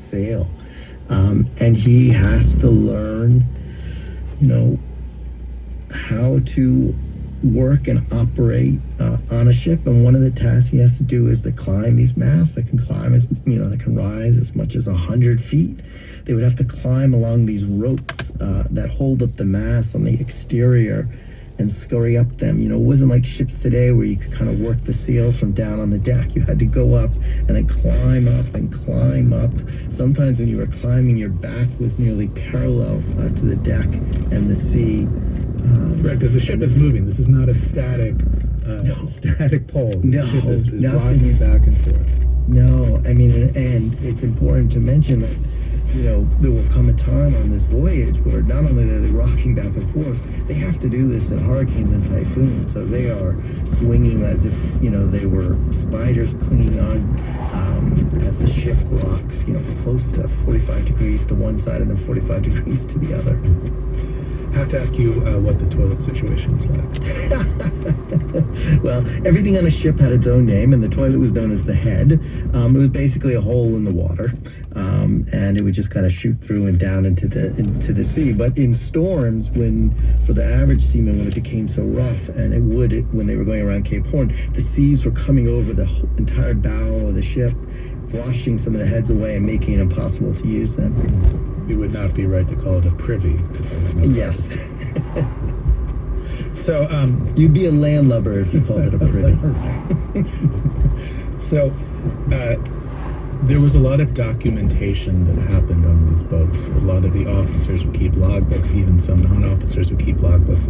sail. And he has to learn, how to work and operate on a ship. And one of the tasks he has to do is to climb these masts that can climb that can rise as much as 100 feet. They would have to climb along these ropes that hold up the masts on the exterior and scurry up them. It wasn't like ships today where you could kind of work the sails from down on the deck. You had to go up and then climb up and climb up. Sometimes when you were climbing, your back was nearly parallel to the deck and the sea. Right, because the ship is moving. This is not a static pole. The ship is rocking back and forth. No, I mean, and it's important to mention that, there will come a time on this voyage where not only are they rocking back and forth, they have to do this in hurricanes and typhoons. So they are swinging as if, they were spiders clinging on as the ship rocks, close to 45 degrees to one side and then 45 degrees to the other. I have to ask you what the toilet situation is like. Well, everything on a ship had its own name, and the toilet was known as the head. It was basically a hole in the water, and it would just kind of shoot through and down into the sea. But in storms, for the average seaman, when it became so rough, and when they were going around Cape Horn, the seas were coming over the entire bow of the ship, washing some of the heads away and making it impossible to use them. It would not be right to call it a privy. Yes. So, you'd be a landlubber if you called it a privy. So, there was a lot of documentation that happened on these boats. A lot of the officers would keep logbooks, even some non-officers would keep logbooks.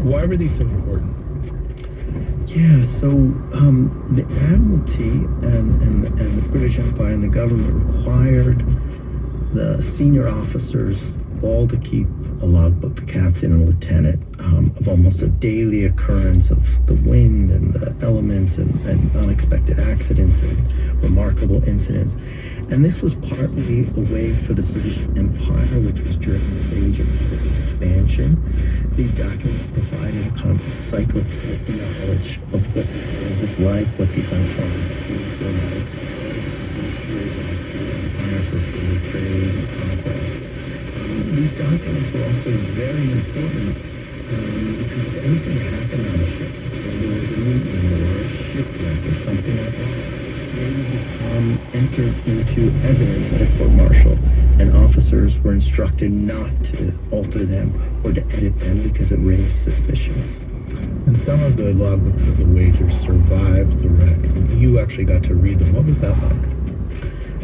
Why were these so important? Yeah, so the Admiralty and the British Empire and the government required the senior officers all to keep a logbook, the captain and lieutenant, of almost a daily occurrence of the wind and the elements and unexpected accidents and remarkable incidents. And this was partly a way for the British Empire, which was during the stage of its expansion. These documents provided a kind of encyclopedic knowledge of what the world was like, what these unfolding were like, trade and conquest. These documents were also very important because if anything happened on a ship, so there was a meeting or a shipwreck or something like that, they would become entered into evidence at a court-martial, and officers were instructed not to alter them or to edit them because it raised suspicions. And some of the logbooks of the Wager survived the wreck. You actually got to read them. What was that like?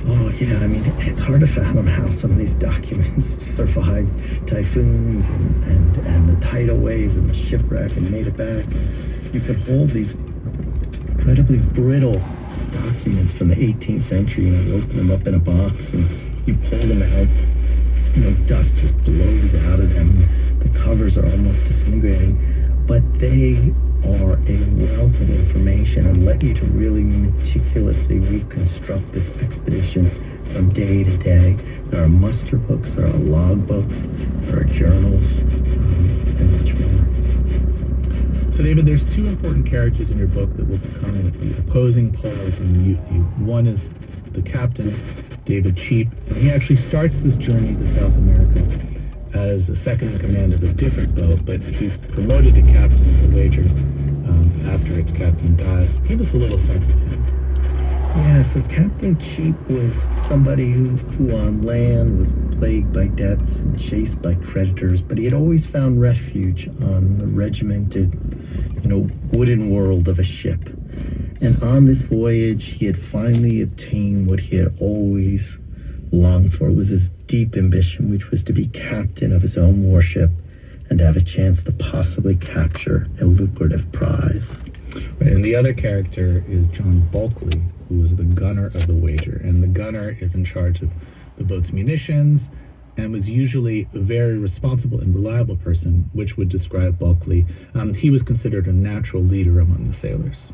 Oh, yeah, I mean, it's hard to fathom how some of these documents survived typhoons and the tidal waves and the shipwreck and made it back. You could hold these incredibly brittle documents from the 18th century, you open them up in a box and you pull them out, dust just blows out of them. The covers are almost disintegrating, but they are a wealth of information and let you to really meticulously reconstruct this expedition from day to day. There are muster books, there are log books, there are journals, and much more. So David, there's two important characters in your book that will become the opposing poles in youth. One is the captain, David Cheap, and he actually starts this journey to South America as a second in command of a different boat, but he's promoted to captain of the Wager after its captain dies. Give us a little sense of him. Yeah, so Captain Cheap was somebody who on land was plagued by debts and chased by creditors, but he had always found refuge on the regimented, wooden world of a ship. And on this voyage, he had finally attained what he had always longed for. It was his deep ambition, which was to be captain of his own warship and to have a chance to possibly capture a lucrative prize. Right, and the other character is John Bulkley, who was the gunner of the Wager. And the gunner is in charge of the boat's munitions and was usually a very responsible and reliable person, which would describe Bulkley. He was considered a natural leader among the sailors.